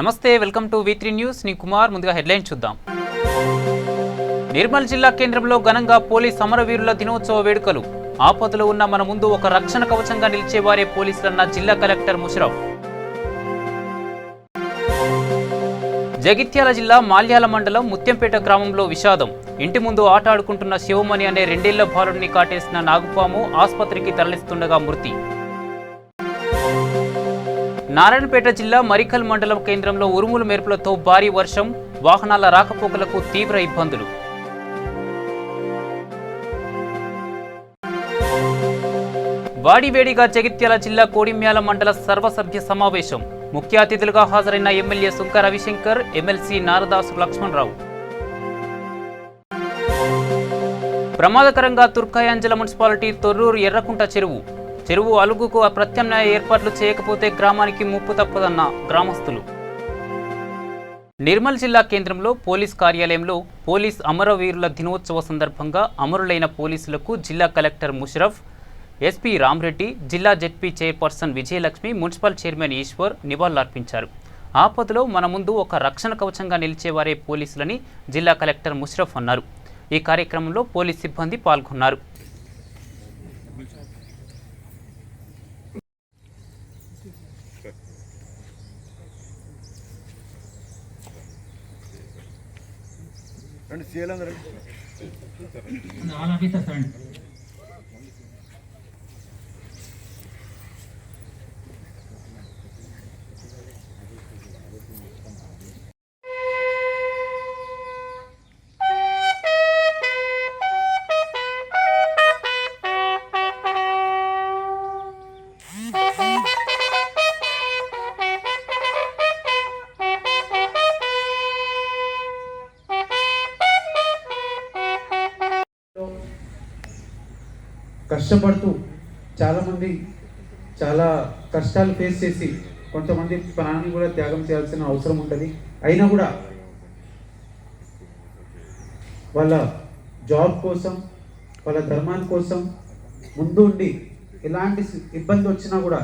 నమస్తే, welcome to V3 news. నీ కుమార్. ముందుగా హెడ్లైన్స్ చూద్దాం. నిర్మల్ జిల్లా కేంద్రంలో ఘనంగా పోలీస్ అమరవీరుల దినోత్సవ వేడుకలు. ఆపదలో ఉన్న మన ముందు ఒక రక్షణ కవచంగా నిలిచేవారే పోలీసులన్న జిల్లా కలెక్టర్ ముషరఫ్. జగిత్యాల జిల్లా మాల్యాల మండలం ముత్యంపేట గ్రామంలో విషాదం. ఇంటి ముందు ఆట ఆడుకుంటున్న శివమణి అనే 2 ఏళ్ల బాలుడిని కాటేసిన నాగుపాము ఆసుపత్రికి తరలిస్తుండగా మృతి. నారాయణపేట జిల్లా మరికల్ మండలం కేంద్రంలో ఉరుములు మెరుపులతో భారీ వర్షం. వాహనాల రాకపోకలకు తీవ్ర ఇబ్బందులు. వాడివేడిగా జగిత్యాల జిల్లా కోడిమ్యాల మండల సర్వసభ్య సమావేశం. ముఖ్య అతిథులుగా హాజరైన ఎమ్మెల్యే సుంక రవిశంకర్, ఎమ్మెల్సీ నారదాసు లక్ష్మణరావు. ప్రమాదకరంగా తుర్కాయాంజల మున్సిపాలిటీ తొర్రూరు ఎర్రకుంట చెరువు అలుగుకు ప్రత్యామ్నాయ ఏర్పాట్లు చేయకపోతే గ్రామానికి ముప్పు తప్పదన్న గ్రామస్తులు. నిర్మల్ జిల్లా కేంద్రంలో పోలీస్ కార్యాలయంలో పోలీస్ అమరవీరుల దినోత్సవ సందర్భంగా అమరులైన పోలీసులకు జిల్లా కలెక్టర్ ముషరఫ్, ఎస్పీ రామ్రెడ్డి, జిల్లా ZP chairperson Vijayalakshmi, municipal chairman Eshwar నివాళులర్పించారు. ఆపదలో మన ముందు ఒక రక్షణ కవచంగా నిలిచేవారే పోలీసులని జిల్లా కలెక్టర్ ముషరఫ్ అన్నారు. ఈ కార్యక్రమంలో పోలీస్ సిబ్బంది పాల్గొన్నారు. కష్టపడుతూ చాలామంది చాలా కష్టాలు ఫేస్ చేసి కొంతమంది ప్రాణాన్ని కూడా త్యాగం చేయాల్సిన అవసరం ఉంటుంది. అయినా కూడా వాళ్ళ జాబ్ కోసం, వాళ్ళ ధర్మాని కోసం ముందు ఉండి ఎలాంటి ఇబ్బంది వచ్చినా కూడా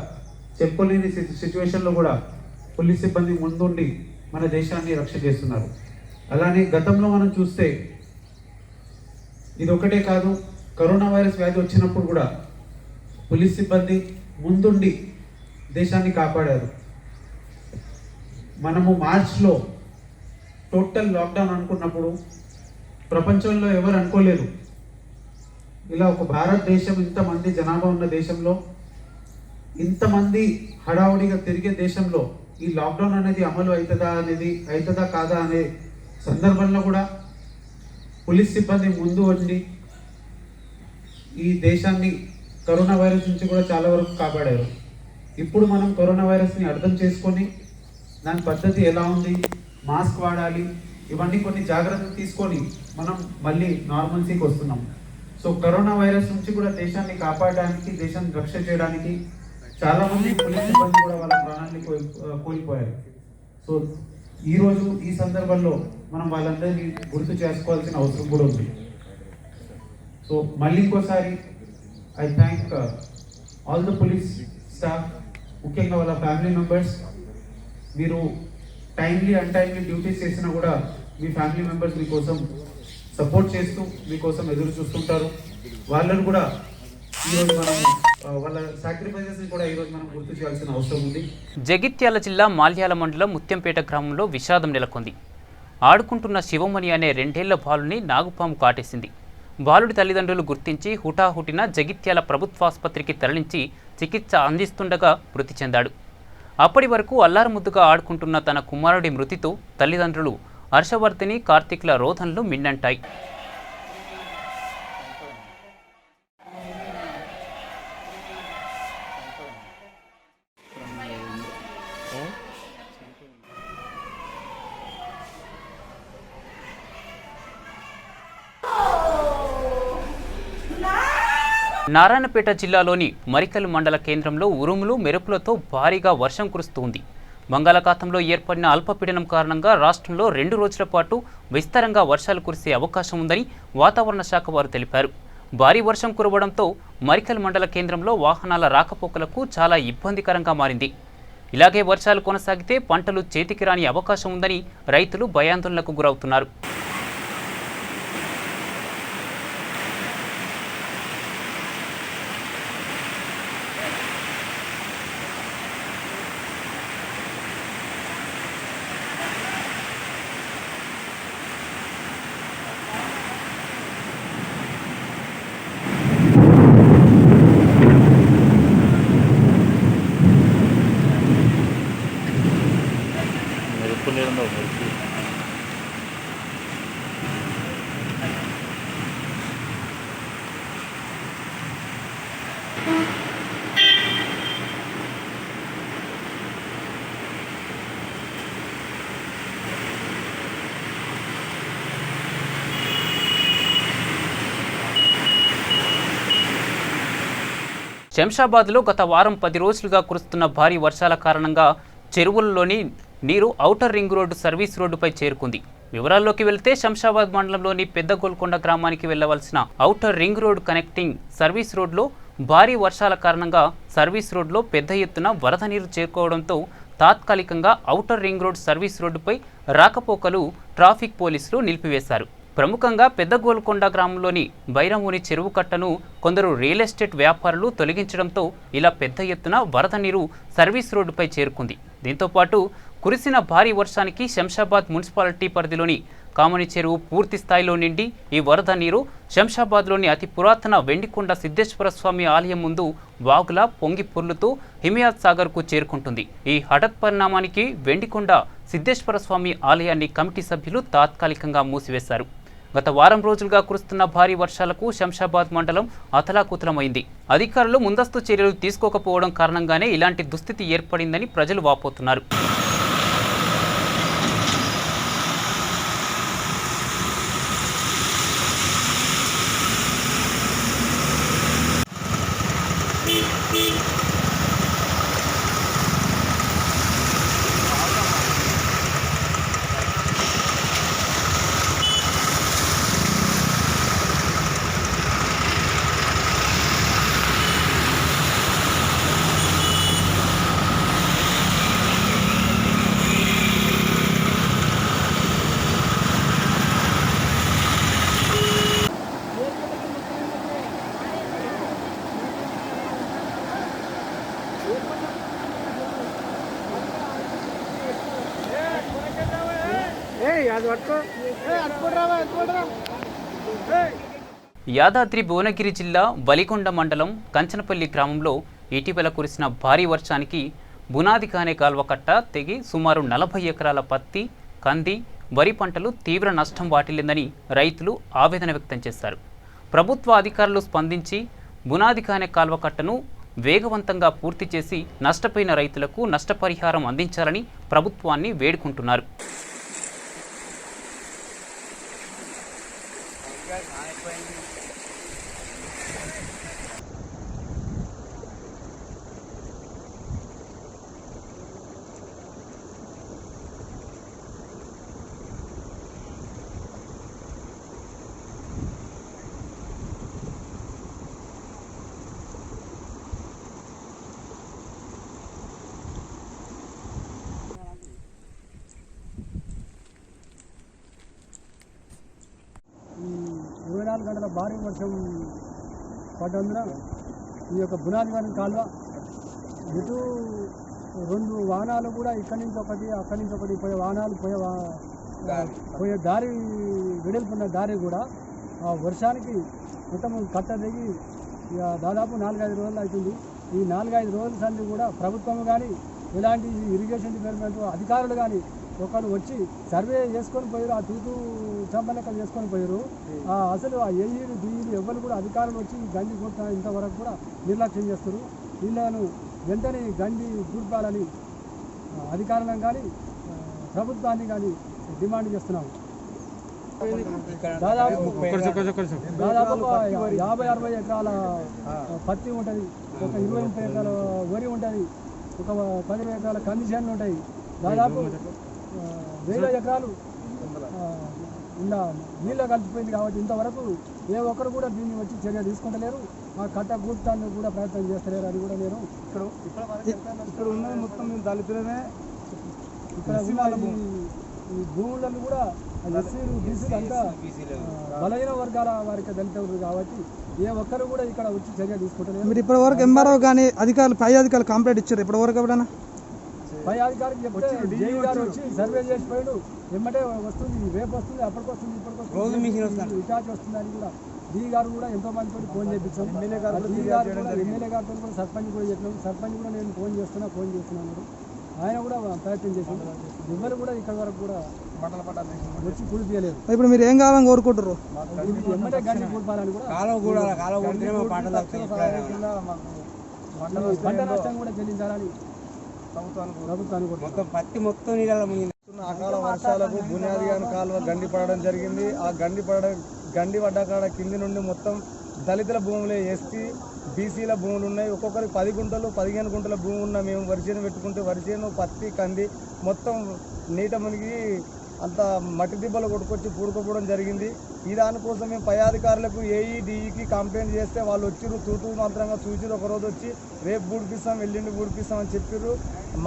చెప్పుకోలేని సిచ్యువేషన్లో కూడా పోలీస్ సిబ్బంది ముందుండి మన దేశాన్ని రక్షణ చేస్తున్నారు. అలానే గతంలో మనం చూస్తే ఇది ఒకటే కాదు, కరోనా వైరస్ వ్యాధి వచ్చినప్పుడు కూడా పోలీస్ సిబ్బంది ముందుండి దేశాన్ని కాపాడారు. మనము మార్చ్లో టోటల్ లాక్డౌన్ అనుకున్నప్పుడు ప్రపంచంలో ఎవరు అనుకోలేదు ఇలా ఒక భారతదేశం, ఇంతమంది జనాభా ఉన్న దేశంలో, ఇంతమంది హడావుడిగా తిరిగే దేశంలో ఈ లాక్డౌన్ అనేది అమలు అవుతుందా కాదా అనే సందర్భంలో కూడా పోలీస్ సిబ్బంది ముందు వచ్చి ఈ దేశాన్ని కరోనా వైరస్ నుంచి కూడా చాలా వరకు కాపాడారు. ఇప్పుడు మనం కరోనా వైరస్ని అర్థం చేసుకొని దాని పద్ధతి ఎలా ఉంది, మాస్క్ వాడాలి, ఇవన్నీ కొన్ని జాగ్రత్తలు తీసుకొని మనం మళ్ళీ నార్మల్సీకి వస్తున్నాం. సో కరోనా వైరస్ నుంచి కూడా దేశాన్ని కాపాడడానికి, దేశాన్ని రక్షణ చేయడానికి చాలామంది పోలీస్ సిబ్బంది కూడా వాళ్ళ ప్రాణాన్ని కోల్పోయారు. సో ఈరోజు ఈ సందర్భంలో మనం వాళ్ళందరినీ గుర్తు చేసుకోవాల్సిన అవసరం కూడా ఉంది. సో మళ్ళీ ఇంకోసారి I thank all the police staff, ముఖ్యంగా వాళ్ళ ఫ్యామిలీ మెంబర్స్. మీరు టైమ్లీ అన్టైమ్లీ డ్యూటీస్ చేసినా కూడా మీ ఫ్యామిలీ మెంబర్స్ మీకోసం సపోర్ట్ చేస్తూ మీకోసం ఎదురు చూస్తుంటారు. వాళ్ళను కూడా ఈరోజు మనం వాళ్ళ సాక్రిఫైసెస్ కూడా ఈరోజు మనం గుర్తు చేయాల్సిన అవసరం ఉంది. జగిత్యాల జిల్లా మాల్యాల మండలం ముత్యంపేట గ్రామంలో విషాదం నెలకొంది. ఆడుకుంటున్న శివమణి అనే 2 ఏళ్ల బాలుని నాగుపాము కాటేసింది. బాలుడి తల్లిదండ్రులు గుర్తించి హుటాహుటిన జగిత్యాల ప్రభుత్వాసుపత్రికి తరలించి చికిత్స అందిస్తుండగా మృతి చెందాడు. అప్పటి వరకు అల్లారుముద్దుగా ఆడుకుంటున్న తన కుమారుడి మృతితో తల్లిదండ్రులు హర్షవర్ధిని, కార్తీక్ల రోదనలు మిన్నంటాయి. నారాయణపేట జిల్లాలోని మరికల్ మండల కేంద్రంలో ఉరుములు మెరుపులతో భారీగా వర్షం కురుస్తుంది. బంగాళాఖాతంలో ఏర్పడిన అల్పపీడనం కారణంగా రాష్ట్రంలో 2 రోజుల పాటు విస్తారంగా వర్షాలు కురిసే అవకాశం ఉందని వాతావరణ శాఖ వారు తెలిపారు. భారీ వర్షం కురవడంతో మరికల్ మండల కేంద్రంలో వాహనాల రాకపోకలకు చాలా ఇబ్బందికరంగా మారింది. ఇలాగే వర్షాలు కొనసాగితే పంటలు చేతికి రాని అవకాశం ఉందని రైతులు భయాందోళనకు గురవుతున్నారు. శంషాబాద్లో గత వారం 10 రోజులుగా కురుస్తున్న భారీ వర్షాల కారణంగా చెరువుల్లోని నీరు ఔటర్ రింగ్ రోడ్డు సర్వీస్ రోడ్డుపై చేరుకుంది. వివరాల్లోకి వెళ్తే శంషాబాద్ మండలంలోని పెద్ద గోల్కొండ గ్రామానికి వెళ్లవలసిన outer ring road connecting service రోడ్లో భారీ వర్షాల కారణంగా సర్వీస్ రోడ్లో పెద్ద ఎత్తున వరద నీరు చేరుకోవడంతో తాత్కాలికంగా ఔటర్ రింగ్ రోడ్ సర్వీస్ రోడ్డుపై రాకపోకలు ట్రాఫిక్ పోలీసులు నిలిపివేశారు. ప్రముఖంగా పెద్ద గోల్కొండ గ్రామంలోని బైరముని చెరువు కట్టను కొందరు రియల్ ఎస్టేట్ వ్యాపారులు తొలగించడంతో ఇలా పెద్ద ఎత్తున వరద నీరు సర్వీస్ రోడ్డుపై చేరుకుంది. దీంతోపాటు కురిసిన భారీ వర్షానికి శంషాబాద్ మున్సిపాలిటీ పరిధిలోని కామని చెరువు పూర్తి స్థాయిలో నిండి ఈ వరద నీరు శంషాబాద్లోని అతి పురాతన వెండికొండ సిద్ధేశ్వర స్వామి ఆలయం ముందు వాగులా పొంగి పొర్లుతూ హిమయాత్ సాగర్కు చేరుకుంటుంది. ఈ హఠాత్ పరిణామానికి వెండికొండ సిద్ధేశ్వర స్వామి ఆలయాన్ని కమిటీ సభ్యులు తాత్కాలికంగా మూసివేశారు. గత వారం రోజులుగా కురుస్తున్న భారీ వర్షాలకు శంషాబాద్ మండలం అతలాకుతలమైంది. అధికారులు ముందస్తు చర్యలు తీసుకోకపోవడం కారణంగానే ఇలాంటి దుస్థితి ఏర్పడిందని ప్రజలు వాపోతున్నారు. యాదాద్రి భువనగిరి జిల్లా వలిగొండ మండలం కంచనపల్లి గ్రామంలో ఇటీవల కురిసిన భారీ వర్షానికి బునాదికానే కాల్వకట్ట తెగి సుమారు 40 ఎకరాల పత్తి, కంది, వరి పంటలు తీవ్ర నష్టం వాటిల్లిందని రైతులు ఆవేదన వ్యక్తం చేశారు. ప్రభుత్వ అధికారులు స్పందించి బునాదికానే కాల్వకట్టను వేగవంతంగా పూర్తి చేసి నష్టపోయిన రైతులకు నష్టపరిహారం అందించాలని ప్రభుత్వాన్ని వేడుకుంటున్నారు. ఈ 24 గంటల భారీ వర్షం పడ్డందున ఈ యొక్క బునాదివాని కాలువ ఇటు 2 వాహనాలు కూడా ఇక్కడి నుంచి ఒకటి అక్కడి నుంచి ఒకటి పోయే వాహనాలు పోయే దారి వెడల్పున్న దారి కూడా ఆ వర్షానికి మొత్తం కట్ట దిగి దాదాపు 4-5 రోజులు అవుతుంది. ఈ 4-5 రోజుల సంది కూడా ప్రభుత్వం కానీ ఇలాంటి ఇరిగేషన్ డిపార్ట్మెంట్ అధికారులు కానీ ఒకరు వచ్చి సర్వే చేసుకొని పోయారు, ఆ తూతూ చంపలెక్క చేసుకొని పోయారు. అసలు ఆ ఏఈలు డీఈలు ఎవరు కూడా అధికారులు వచ్చి గండి కొట్ట ఇంతవరకు కూడా నిర్లక్ష్యం చేస్తారు. వీళ్ళను వెంటనే గండి కూర్పాలని అధికారులను కానీ ప్రభుత్వాన్ని కానీ డిమాండ్ చేస్తున్నాము. దాదాపు 50-60 ఎకరాల పత్తి ఉంటుంది, ఒక 20-30 ఎకరాల వరి ఉంటుంది, ఒక 10 ఎకరాల కందిచేనులు ఉంటాయి. దాదాపు 1000 ఎకరాలు ఇలా నీళ్ళ కలిసిపోయింది. కాబట్టి ఇంతవరకు ఏ ఒక్కరు కూడా దీన్ని వచ్చి చర్య తీసుకుంటలేరు. ఆ కట్ట కూర్చాన్ని కూడా ప్రయత్నం చేస్తలేరు అని కూడా నేను ఇక్కడ ఉన్నది మొత్తం మేము దళితులమే. ఇక్కడ ఉన్న ఈ భూములను కూడా ఎస్సీలు బీసీలు అంతా బలహీన వర్గాల వారికి దళితులు కాబట్టి ఏ ఒక్కరు కూడా ఇక్కడ వచ్చి చర్య తీసుకుంటారు. మీరు ఇప్పటి వరకు ఎంఆర్ఓ కానీ అధికారులు పై అధికారులు కంప్లైంట్ ఇచ్చారు ఇప్పటి వరకు ఎప్పుడైనా? పై అధికారికి చెప్తే జేఈ గారు వచ్చి సర్వే చేసిపోయాడు, వెంబటే వస్తుంది, రేపు వస్తుంది, అప్పటికి వస్తుంది, ఇప్పటికి వస్తుంది, రిచార్జ్ వస్తుంది అని కూడా డీ గారు కూడా ఎంతో మందితో ఫోన్ చేయించాం. ఎమ్మెల్యే గారితో కూడా సర్పంచ్ కూడా చెప్పినాం. సర్పంచ్ కూడా నేను ఫోన్ చేస్తున్నాను, ఆయన కూడా ప్రయత్నం చేశాను. ఎవరు కూడా ఇక్కడ వరకు కూడా వచ్చి కూలిపియలేదు. ఇప్పుడు మీరు ఏం కావాలని కోరుకుంటారు? ఎమ్మటే గండి కూలిపాలని కూడా పంట నష్టం కూడా చెల్లించాలని ప్రభుత్వానికి మొత్తం పత్తి మొత్తం నీళ్ళ అకాల వర్షాలకు బునియాది కాలువ గండి పడడం జరిగింది. ఆ గండి పడ్డ కాడ కింది నుండి మొత్తం దళితుల భూములే, ఎస్టీ బీసీల భూములు ఉన్నాయి. ఒక్కొక్కరికి 10 గుంటలు 15 గుంటల భూమి ఉన్న మేము వరిచేను పెట్టుకుంటే వరిచేను పత్తి కంది మొత్తం నీట మునిగి అంత మట్టి దిబ్బలు కొట్టుకొచ్చి పూడుకోపోవడం జరిగింది. ఈ దానికోసం మేము పై అధికారులకు ఏఈ డిఈకి కంప్లైంట్ చేస్తే వాళ్ళు వచ్చిర్రు, తూతూ మాత్రంగా చూసిరు. ఒకరోజు వచ్చి రేపు బూడిపిస్తాం, ఎల్లుండి బూడిపిస్తాం అని చెప్పిర్రు.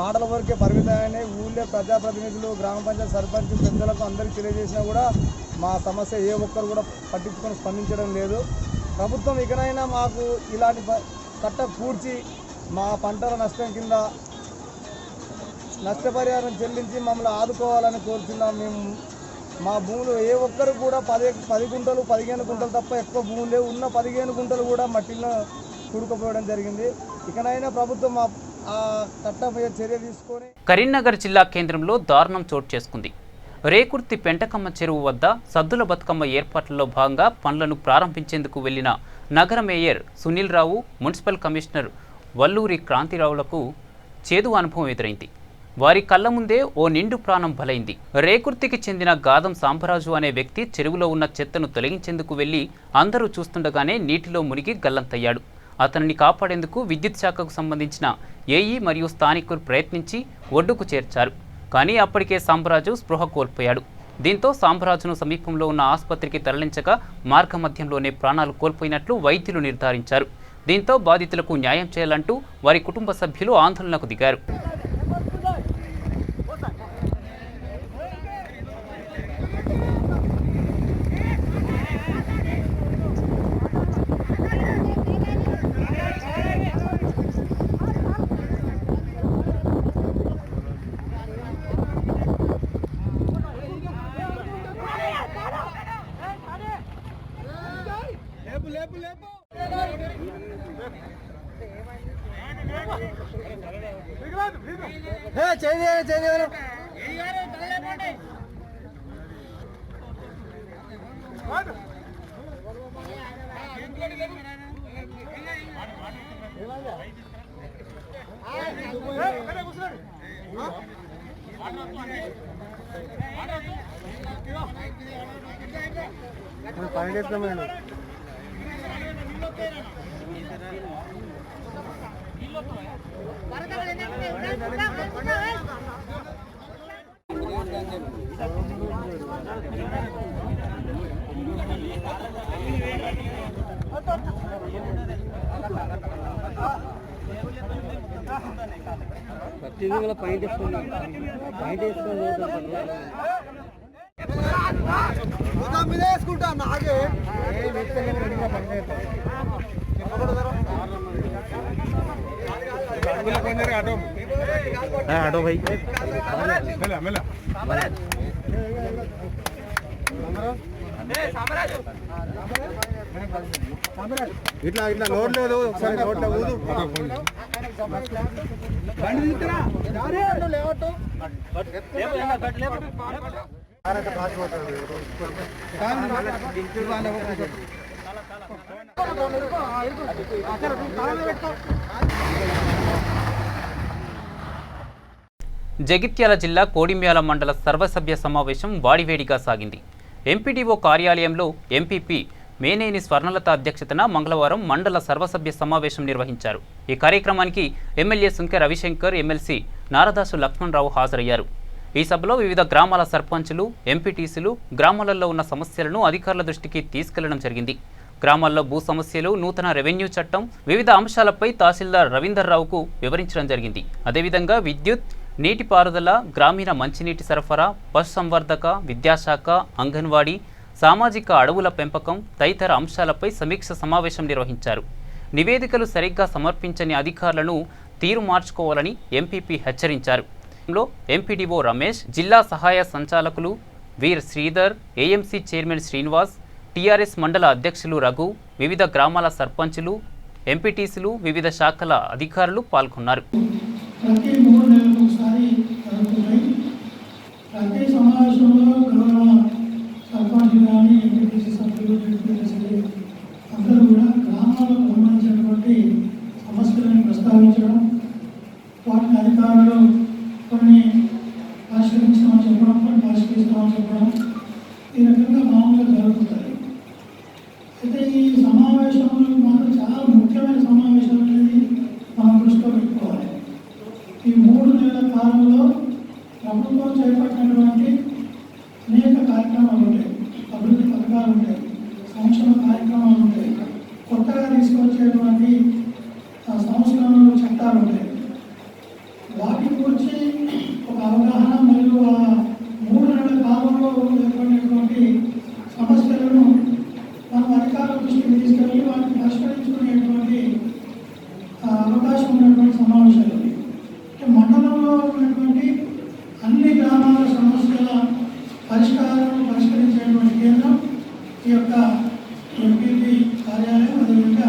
మాటల వరకే పరిమితమైన ఊళ్ళో ప్రజాప్రతినిధులు, గ్రామ పంచాయతీ సర్పంచ్ పెద్దలకు అందరికీ తెలియజేసినా కూడా మా సమస్య ఏ ఒక్కరు కూడా పట్టించుకొని స్పందించడం లేదు. ప్రభుత్వం ఇకనైనా మాకు ఇలాంటి కట్ట పూడ్చి మా పంటల నష్టం కింద నష్టపరిహారం చెల్లించి మమ్మల్ని ఆదుకోవాలని కోరుతున్నాం. మేము మా భూములు ఏ ఒక్కరు కూడా 10 గుంటలు 15 గుంటలు తప్ప ఎక్కువ భూములు లేవు. ఉన్న 15 గుంటలు కూడా మట్టిలో కూడుకుపోవడం జరిగింది. ఇకనైనా ప్రభుత్వం ఆ కట్టపై చర్య తీసుకొని. కరీంనగర్ జిల్లా కేంద్రంలో దారుణం చోటు చేసుకుంది. రేకుర్తి పెంటకమ్మ చెరువు వద్ద సద్దుల బతుకమ్మ ఏర్పాట్లలో భాగంగా పనులను ప్రారంభించేందుకు వెళ్లిన నగర mayor Sunil Rao, municipal commissioner Valluri క్రాంతిరావులకు చేదు అనుభవం ఎదురైంది. వారి కళ్ల ముందే ఓ నిండు ప్రాణం బలైంది. రేకుర్తికి చెందిన గాదం సాంబరాజు అనే వ్యక్తి చెరువులో ఉన్న చెత్తను తొలగించేందుకు వెళ్లి అందరూ చూస్తుండగానే నీటిలో మునిగి గల్లంతయ్యాడు. అతనిని కాపాడేందుకు విద్యుత్ శాఖకు సంబంధించిన ఏఈ మరియు స్థానికులు ప్రయత్నించి ఒడ్డుకు చేర్చారు. కానీ అప్పటికే సాంబరాజు స్పృహ కోల్పోయాడు. దీంతో సాంబరాజును సమీపంలో ఉన్న ఆసుపత్రికి తరలించగా మార్గమధ్యంలోనే ప్రాణాలు కోల్పోయినట్లు వైద్యులు నిర్ధారించారు. దీంతో బాధితులకు న్యాయం చేయాలంటూ వారి కుటుంబ సభ్యులు ఆందోళనకు దిగారు. ఆటో భాई ఇట్లా ఇట్లా నోట్ లేదు, ఒకసారి నోట్లో ఊదు. జగిత్యాల జిల్లా కోడిమ్యాల మండల సర్వసభ్య సమావేశం వాడివేడిగా సాగింది. ఎంపీడీఓ కార్యాలయంలో ఎంపీపీ మేనేని స్వర్ణలత అధ్యక్షతన మంగళవారం మండల సర్వసభ్య సమావేశం నిర్వహించారు. ఈ కార్యక్రమానికి ఎమ్మెల్యే సుంకె రవిశంకర్, ఎమ్మెల్సీ నారదాసు లక్ష్మణరావు హాజరయ్యారు. ఈ సభలో వివిధ గ్రామాల సర్పంచులు, ఎంపీటీసీలు గ్రామాలలో ఉన్న సమస్యలను అధికారుల దృష్టికి తీసుకెళ్లడం జరిగింది. గ్రామాల్లో భూ సమస్యలు, నూతన రెవెన్యూ చట్టం, వివిధ అంశాలపై తహసీల్దార్ రవీందర్ రావుకు వివరించడం జరిగింది. అదేవిధంగా విద్యుత్, నీటిపారుదల, గ్రామీణ మంచినీటి సరఫరా, పశుసంవర్ధక, విద్యాశాఖ, అంగన్వాడీ, సామాజిక అడవుల పెంపకం తదితర అంశాలపై సమీక్ష సమావేశం నిర్వహించారు. నివేదికలు సరిగ్గా సమర్పించని అధికారులను తీరు మార్చుకోవాలని ఎంపీపీ హెచ్చరించారు. ఎంపీడీఓ రమేష్, జిల్లా సహాయ సంచాలకులు Veer Sridhar, AMC chairman Srinivas, TRS మండల అధ్యక్షులు రఘు, వివిధ గ్రామాల సర్పంచులు, ఎంపీటీసీలు, వివిధ శాఖల అధికారులు పాల్గొన్నారు. ప్రతి 3 నెలలకు ఒకసారి జరుగుతున్నాయి. ప్రతి సమావేశంలో గౌరవ సర్పంచులు కానీ ఎంపీటీసీ సభ్యులు, జడ్పీటీసీలు అందరూ కూడా గ్రామాలకు సంబంధించినటువంటి సమస్యలను ప్రస్తావించడం, వాటిని అధికారులు కొన్ని పరిష్కరించమని చెప్పడం, కొన్ని పరిష్కరిస్తామని చెప్పడం, ఈ రకంగా మామూలుగా జరుగుతుంది. అయితే ఈ సమావేశంలో మాత్రం చాలా ముఖ్యమైన సమావేశం అనేది మనం దృష్టిలో పెట్టుకోవాలి. ఈ 3 నెలల కాలంలో ప్రభుత్వం చేపట్టినటువంటి అనేక కార్యక్రమాలు ఉంటాయి, అభివృద్ధి పథకాలు ఉంటాయి, సంక్షేమ కార్యక్రమాలు ఉంటాయి, కొత్తగా తీసుకొచ్చేటువంటి సంస్కరణలు, చట్టాలు ఉంటాయి. వాటి గురించి ఒక అవగాహన మరియు ఆ 3 నెలల కాలంలో ఏర్పడినటువంటి సమస్యలను మనం అధికారుల దృష్టికి తీసుకెళ్ళి వాటిని పరిష్కరించుకునేటువంటి అవకాశం ఉన్నటువంటి సమావేశాలు. మండలంలో ఉన్నటువంటి అన్ని గ్రామాల సమస్యల పరిష్కరించేటువంటి కేంద్రం ఈ యొక్క ఎంపీపీ కార్యాలయం, అదేవిధంగా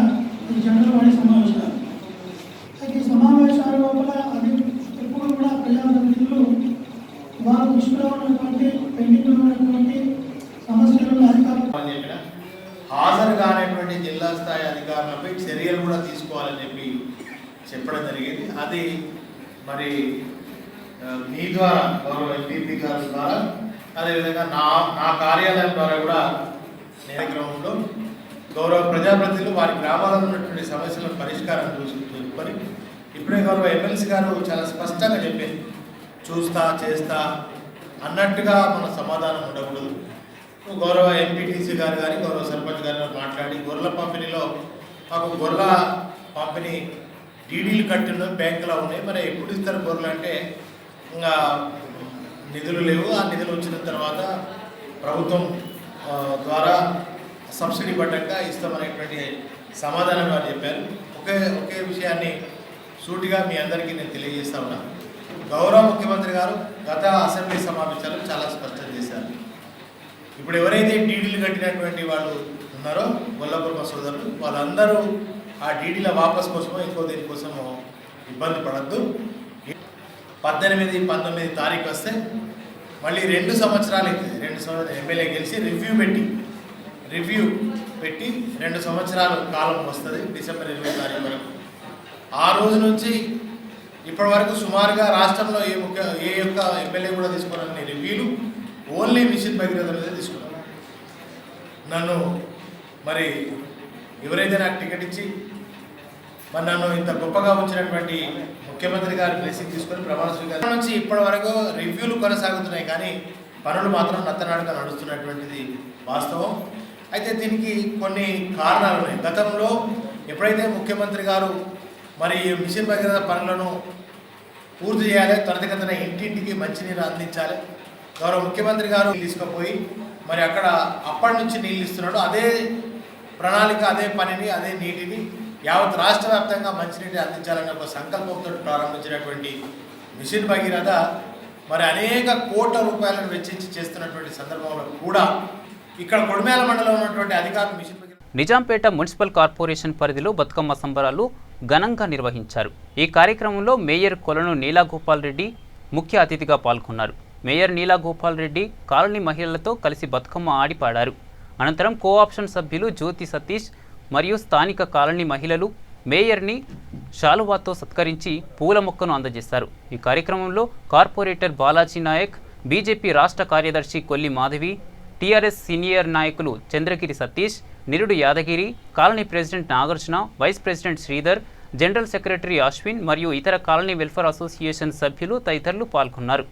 ఈ జనరల్ బాడీ సమావేశాలు. అయితే ఈ సమావేశాల లోపల అది ఎప్పుడు కూడా ప్రజాప్రతినిధులు వారు దృష్టిలో ఉన్నటువంటి పెండింగ్లో ఉన్నటువంటి సమస్యలను అధికారులు హాజరు కానటువంటి జిల్లా స్థాయి అధికారులపై చర్యలు కూడా తీసుకోవాలని చెప్పడం జరిగింది. అది మరి మీ ద్వారా, గౌరవ ఎంపీపీ గారి ద్వారా, అదేవిధంగా నా కార్యాలయం ద్వారా కూడా కార్యక్రమంలో గౌరవ ప్రజాప్రతినిధులు వారి గ్రామాలలో ఉన్నటువంటి సమస్యల పరిష్కారం చూసుకొని, ఇప్పుడే గౌరవ ఎమ్మెల్సీ గారు చాలా స్పష్టంగా చెప్పారు, చూస్తా చేస్తా అన్నట్టుగా మన సమాధానం ఉండకూడదు. గౌరవ ఎంపీటీసీ గారు కానీ గౌరవ సర్పంచ్ గారు మాట్లాడి గొర్రెల పంపిణీలో మాకు గొర్రెల పంపిణీ డీడీలు కట్టిన బ్యాంకులో ఉన్నాయి, మరి ఎప్పుడు ఇస్తారు గొర్రెలు అంటే ఇంకా నిధులు లేవు, ఆ నిధులు వచ్చిన తర్వాత ప్రభుత్వం ద్వారా సబ్సిడీ పడ్డాక ఇస్తామనేటువంటి సమాధానం వారు చెప్పారు. ఒకే విషయాన్ని సూటిగా మీ అందరికీ నేను తెలియజేస్తా ఉన్నా. గౌరవ ముఖ్యమంత్రి గారు గత అసెంబ్లీ సమావేశాలు చాలా స్పష్టం చేశారు. ఇప్పుడు ఎవరైతే డీడీలు కట్టినటువంటి వాళ్ళు ఉన్నారో గొల్లపురమ సోదరులు, వాళ్ళందరూ ఆ డీడీల వాపస్ కోసమో ఇంకో దేనికోసమో ఇబ్బంది పడద్దు. 18, 19 తారీఖు వస్తే మళ్ళీ 2 సంవత్సరాలు అవుతుంది. 2 సంవత్సరాలు ఎమ్మెల్యే గెలిచి రివ్యూ పెట్టి 2 సంవత్సరాల కాలం వస్తుంది, డిసెంబర్ 20 తారీఖు వరకు. ఆ రోజు నుంచి ఇప్పటి వరకు సుమారుగా రాష్ట్రంలో ఏ యొక్క ఎమ్మెల్యే కూడా తీసుకున్న రివ్యూలు ఓన్లీ మిషన్ భగీరథ మీద తీసుకున్నాను. నన్ను మరి ఎవరైతే నాకు టికెట్ ఇచ్చి మరి నన్ను ఇంత గొప్పగా ఉంచినటువంటి ముఖ్యమంత్రి గారు బ్లెస్సింగ్ తీసుకొని ప్రమాణ స్వీకారం నుంచి ఇప్పటి వరకు రివ్యూలు కొనసాగుతున్నాయి, కానీ పనులు మాత్రం నత్తనాడుగా నడుస్తున్నటువంటిది వాస్తవం. అయితే దీనికి కొన్ని కారణాలు ఉన్నాయి. గతంలో ఎప్పుడైతే ముఖ్యమంత్రి గారు మరి మిషన్ భగీరథ పనులను పూర్తి చేయాలి, త్వరితగతిన ఇంటింటికి మంచినీరు అందించాలి, గౌరవ ముఖ్యమంత్రి గారు తీసుకుపోయి మరి అక్కడ అప్పటి నుంచి నీళ్ళు ఇస్తున్నాడు. అదే ప్రణాళిక, అదే పనిని, అదే నీటిని యావత్ రాష్ట్ర వ్యాప్తంగా మంచినీటి అందించాలనే ఒక సంకల్పంతో ప్రారంభించినటువంటి మిషన్ భగీరథ మరి అనేక కోట్ల రూపాయలను వెచ్చించి చేస్తున్నటువంటి సందర్భంలో కూడా ఇక్కడ కొడిమేల మండలంలో ఉన్నటువంటి అధికారులు mission Bhagiratha Nizampet municipal corporation పరిధిలో బతుకమ్మ సంబరాలు ఘనంగా నిర్వహించారు. ఈ కార్యక్రమంలో మేయర్ కొలను నీలాగోపాల్ రెడ్డి ముఖ్య అతిథిగా పాల్గొన్నారు. మేయర్ నీలాగోపాల్ రెడ్డి కాలనీ మహిళలతో కలిసి బతుకమ్మ ఆడి పాడారు. అనంతరం కోఆప్షన్ సభ్యులు జ్యోతి సతీష్ మరియు స్థానిక కాలనీ మహిళలు మేయర్ని శాలువాతో సత్కరించి పూల మొక్కను అందజేశారు. ఈ కార్యక్రమంలో కార్పొరేటర్ బాలాజీ నాయక్, బీజేపీ రాష్ట్ర కార్యదర్శి కొల్లి మాధవి, టీఆర్ఎస్ సీనియర్ నాయకులు చంద్రగిరి సతీష్, నిరుడు Yadagiri, colony president Nagarjuna, vice president Sridhar, general secretary Ashwin మరియు ఇతర కాలనీ వెల్ఫేర్ అసోసియేషన్ సభ్యులు తదితరులు పాల్గొన్నారు.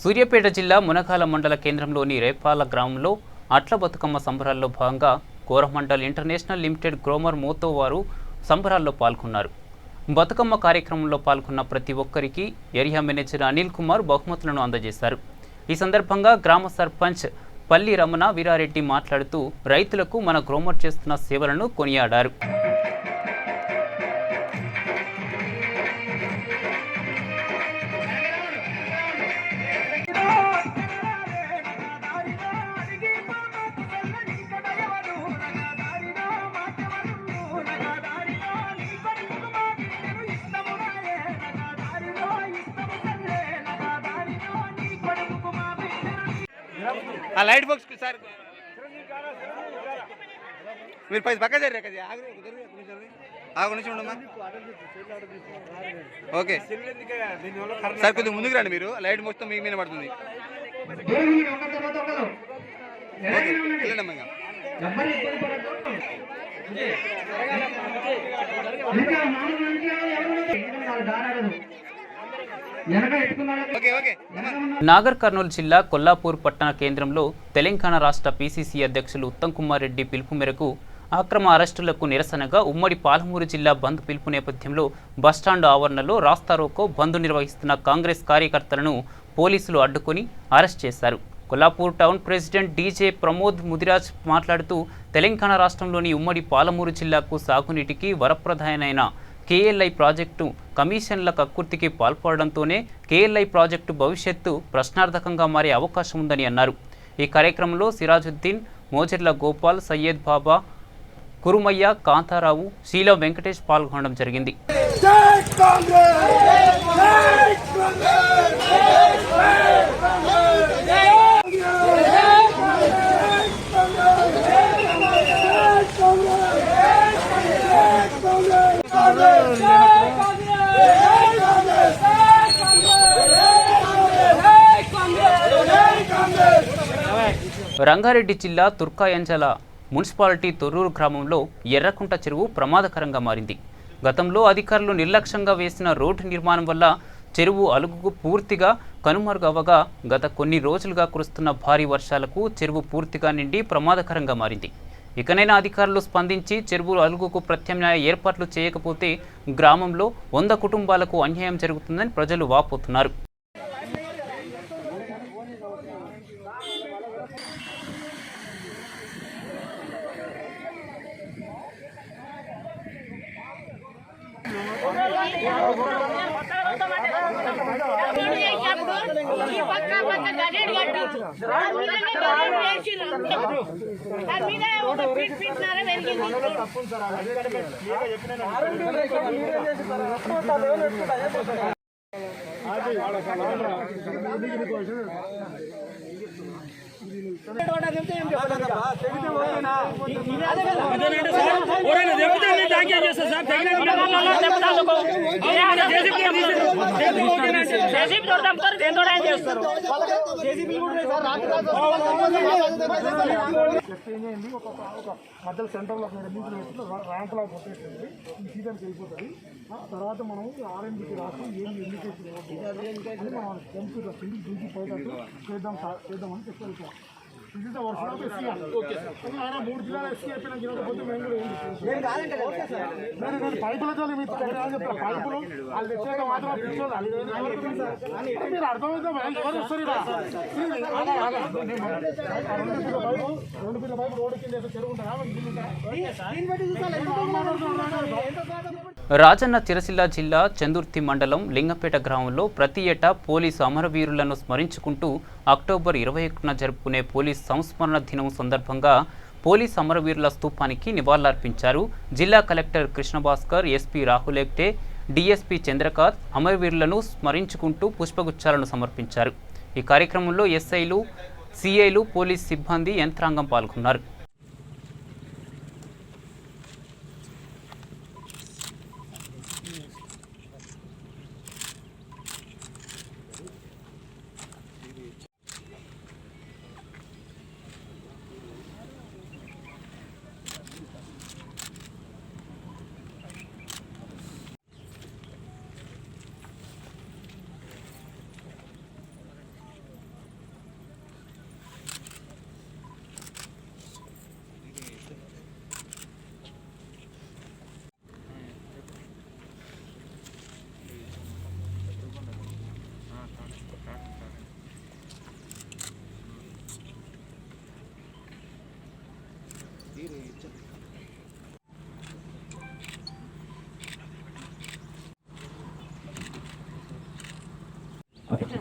సూర్యాపేట జిల్లా మునగాల మండల కేంద్రంలోని రేపాల గ్రామంలో అట్ల బతుకమ్మ సంబరాల్లో భాగంగా కోరమండల్ ఇంటర్నేషనల్ లిమిటెడ్ గ్రోమర్ మోతో వారు సంబరాల్లో పాల్గొన్నారు. బతుకమ్మ కార్యక్రమంలో పాల్గొన్న ప్రతి ఒక్కరికి ఏరియా మేనేజర్ అనిల్ కుమార్ బహుమతులను అందజేశారు. ఈ సందర్భంగా గ్రామ సర్పంచ్ పల్లి రమణ వీరారెడ్డి మాట్లాడుతూ రైతులకు మన గ్రోమర్ చేస్తున్న సేవలను కొనియాడారు. ఆ లైట్ బాక్స్ సార్ మీరు పైసలు పక్క జరిగే కదా ఆగు నుంచి ఉండమ్మా. ఓకే సార్ కొద్దిగా ముందుకు రండి, మీరు లైట్ మొత్తం మీ మీద పడుతుంది. ఓకే వెళ్ళండి ఇంకా. నాగర్ కర్నూలు జిల్లా కొల్లాపూర్ పట్టణ కేంద్రంలో తెలంగాణ రాష్ట్ర పీసీసీ అధ్యక్షులు ఉత్తమ్ కుమార్ రెడ్డి పిలుపు మేరకు అక్రమ అరెస్టులకు నిరసనగా ఉమ్మడి పాలమూరు జిల్లా బంద్ పిలుపు నేపథ్యంలో బస్టాండ్ ఆవరణలో రాస్తారోకో బంద్ నిర్వహిస్తున్న కాంగ్రెస్ కార్యకర్తలను పోలీసులు అడ్డుకొని అరెస్ట్ చేశారు. Kollapur town president DJ Pramod Mudiraj మాట్లాడుతూ తెలంగాణ రాష్ట్రంలోని ఉమ్మడి పాలమూరు జిల్లాకు సాగునీటికి వరప్రధానమైన కేఎల్ఐ ప్రాజెక్టు కమిషన్ల కక్కుర్తికి పాల్పడడంతోనే కేఎల్ఐ ప్రాజెక్టు భవిష్యత్తు ప్రశ్నార్థకంగా మారే అవకాశం ఉందని అన్నారు. ఈ కార్యక్రమంలో సిరాజుద్దీన్, మోజర్ల గోపాల్, సయ్యద్ బాబా, కురుమయ్య, కాంతారావు, శీల వెంకటేష్ పాల్గొనడం జరిగింది. రంగారెడ్డి జిల్లా తుర్కాయంజల మున్సిపాలిటీ తొర్రూరు గ్రామంలో ఎర్రకుంట చెరువు ప్రమాదకరంగా మారింది. గతంలో అధికారులు నిర్లక్ష్యంగా వేసిన రోడ్డు నిర్మాణం వల్ల చెరువు అలుగుకు పూర్తిగా కనుమరుగవగా గత కొన్ని రోజులుగా కురుస్తున్న భారీ వర్షాలకు చెరువు పూర్తిగా నిండి ప్రమాదకరంగా మారింది. ఇకనైనా అధికారులు స్పందించి చెరువు అలుగుకు ప్రత్యామ్నాయ ఏర్పాట్లు చేయకపోతే గ్రామంలో 100 కుటుంబాలకు అన్యాయం జరుగుతుందని ప్రజలు వాపోతున్నారు. మధ్యలో సెంటర్లో ర్యాంపులా కొట్టేస్తుంది ఈ సీజన్కి వెళ్ళిపోతుంది. తర్వాత మనం ఆర్ఎండ్కి రాస్తాం ఏమి ఇండికేషన్ మనం కంప్యూటర్ డ్యూటీ పోయేటట్టు చేద్దామని చెప్పారు. ఇది వర్షం ఎస్సీ ఆయన 3 జిల్లాలు ఎస్సీ అయిపోయినా గిరకపోతే మేము కూడా పైపులతో చెప్పారు. పైపులు వాళ్ళు తెచ్చాక మాత్రం మీరు అర్థమైతే ఎవరు వస్తారు రెండు పిల్ల పైపు రోడ్డు కింద చెరువు రాజన్న సిరిసిల్ల జిల్లా చందుర్తి మండలం లింగంపేట గ్రామంలో ప్రతి ఏటా పోలీసు అమరవీరులను స్మరించుకుంటూ అక్టోబర్ 21న జరుపుకునే పోలీస్ సంస్మరణ దినం సందర్భంగా పోలీస్ అమరవీరుల స్తూపానికి నివాళులర్పించారు. జిల్లా collector Krishna Bhaskar, SP Rahul Hegde, DSP Chandrakant అమరవీరులను స్మరించుకుంటూ పుష్పగుచ్చాలను సమర్పించారు. ఈ కార్యక్రమంలో ఎస్ఐలు, సిఐలు, పోలీస్ సిబ్బంది, యంత్రాంగం పాల్గొన్నారు.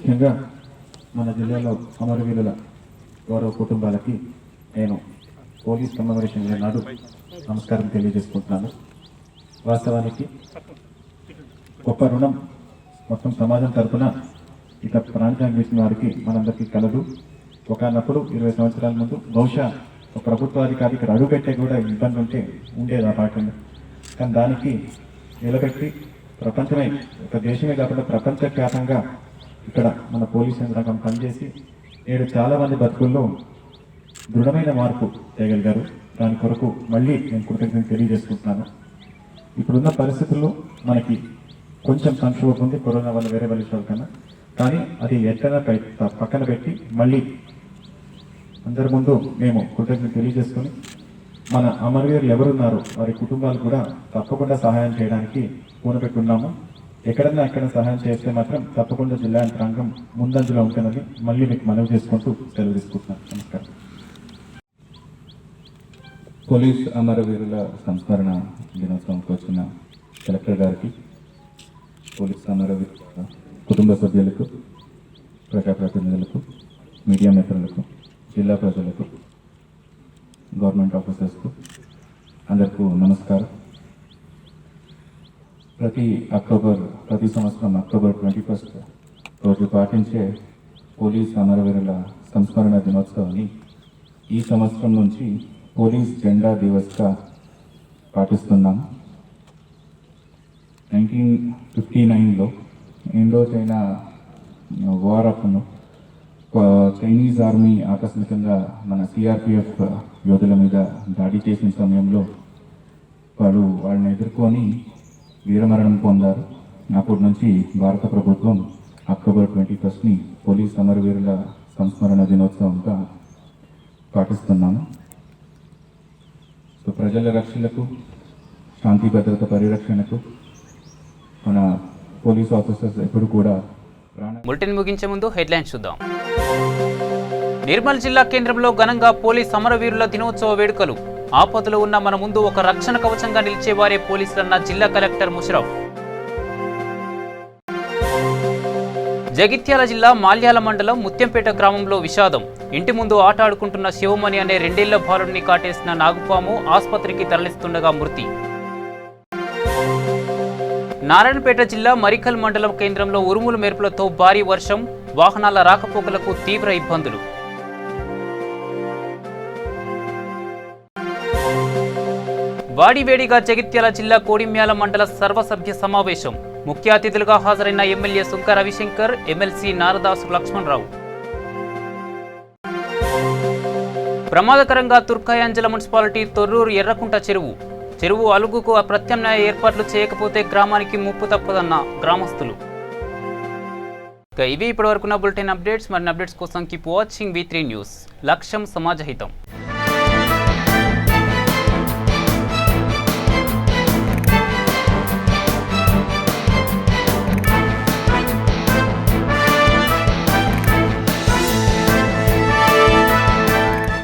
ముఖ్యంగా మన జిల్లాలో అమరవీరుల గౌరవ కుటుంబాలకి నేను పోలీస్ కమెమరేషన్ డే నాడు నమస్కారం తెలియజేసుకుంటున్నాను. వాస్తవానికి గొప్ప రుణం మొత్తం సమాజం తరఫున ఇక ప్రాణత్యాగం చేసిన వారికి మనందరికీ కలదు. ఒకనప్పుడు 20 సంవత్సరాల ముందు బహుశా ఒక ప్రభుత్వాధికారికి అడుగుపెట్టే కూడా ఇబ్బంది ఉండేది ఆ పాటలు. కానీ దానికి నిలబెట్టి ప్రపంచమే, ఒక దేశమే కాకుండా ప్రపంచవ్యాప్తంగా ఇక్కడ మన పోలీస్ యంత్రాంగం పనిచేసి నేడు చాలామంది బతుకుల్లో దృఢమైన మార్పు చేయగలిగారు. దాని కొరకు మళ్ళీ నేను కృతజ్ఞతలు తెలియజేసుకుంటున్నాను. ఇప్పుడున్న పరిస్థితుల్లో మనకి కొంచెం సంక్షోభం ఉంది, కరోనా వల్ల వేరే వాళ్ళ కన్నా. కానీ అది ఎట్లైనా పక్కన పెట్టి మళ్ళీ అందరి ముందు మేము కృతజ్ఞతలు తెలియజేసుకొని మన అమరవీరులు ఎవరున్నారో వారి కుటుంబాలు కూడా తప్పకుండా సహాయం చేయడానికి పూనపెట్టున్నాము. ఎక్కడన్నా సహాయం చేస్తే మాత్రం తప్పకుండా జిల్లా యంత్రాంగం ముందంజలో ఉంటుందని మళ్ళీ మీకు మనవి చేసుకుంటూ సెలవు తీసుకుంటున్నాను. నమస్కారం. పోలీస్ అమరవీరుల సంస్మరణ దినోత్సవంకి వచ్చిన కలెక్టర్ గారికి, పోలీస్ అమరవీరుల కుటుంబ సభ్యులకు, ప్రజాప్రతినిధులకు, మీడియా మిత్రులకు, జిల్లా ప్రజలకు, గవర్నమెంట్ ఆఫీసర్స్కు అందరికీ నమస్కారం. ప్రతి సంవత్సరం అక్టోబర్ 21 రోజు పాటించే పోలీస్ అమరవీరుల సంస్మరణ దినోత్సవాన్ని ఈ సంవత్సరం నుంచి పోలీస్ జెండా దివస్గా పాటిస్తున్నాం. 1959లో ఇండో చైనా వార్ అప్పుడు చైనీస్ ఆర్మీ ఆకస్మికంగా మన సిఆర్పిఎఫ్ యోధుల మీద దాడి చేసిన సమయంలో వాళ్ళని ఎదుర్కొని వీరమరణం పొందారు. అప్పటి నుంచి భారత ప్రభుత్వం అక్టోబర్ 21ని పోలీస్ అమరవీరుల సంస్మరణ దినోత్సవంగా పాటిస్తున్నాము. సో ప్రజల రక్షణకు, శాంతి భద్రత పరిరక్షణకు మన పోలీస్ ఆఫీసర్స్ ఎప్పుడు కూడా బులెటిన్ ముగించే ముందు హెడ్లైన్స్ చూద్దాం. నిర్మల్ జిల్లా కేంద్రంలో ఘనంగా పోలీస్ అమరవీరుల దినోత్సవ వేడుకలు. ఆపదలో ఉన్న మన ముందు ఒక రక్షణ కవచంగా నిలిచేవారే పోలీసులన్న జిల్లా కలెక్టర్ ముషరఫ్. జగిత్యాల జిల్లా మాల్యాల మండలం ముత్యంపేట గ్రామంలో విషాదం. ఇంటి ముందు ఆట ఆడుకుంటున్న శివమణి అనే 2 ఏళ్ల బాలుడిని కాటేసిన నాగుపాము ఆసుపత్రికి తరలిస్తుండగా మృతి. నారాయణపేట జిల్లా మరికల్ మండలం కేంద్రంలో ఉరుములు మెరుపులతో భారీ వర్షం. వాహనాల రాకపోకలకు తీవ్ర ఇబ్బందులు. వాడివేడిగా జగిత్యాల జిల్లా కోడిమ్యాల మండల సర్వసభ్య సమావేశం. ముఖ్య అతిథులుగా హాజరైన ఎమ్మెల్యే సుంక రవిశంకర్, ఎమ్మెల్సీ నారదాసు లక్ష్మణరావు. ప్రమాదకరంగా తుర్కాయాంజల మున్సిపాలిటీ తొర్రూరు ఎర్రకుంట చెరువు అలుగుకు ప్రత్యామ్నాయ ఏర్పాట్లు చేయకపోతే గ్రామానికి ముప్పు తప్పదన్న గ్రామస్తులు. ఇవి ఇప్పటివరకున్న బులెటిన్ అప్డేట్స్. మరిన్ని అప్డేట్స్ కోసం కీప్ వాచింగ్ V3 న్యూస్. లక్ష్యం సమాజహితం.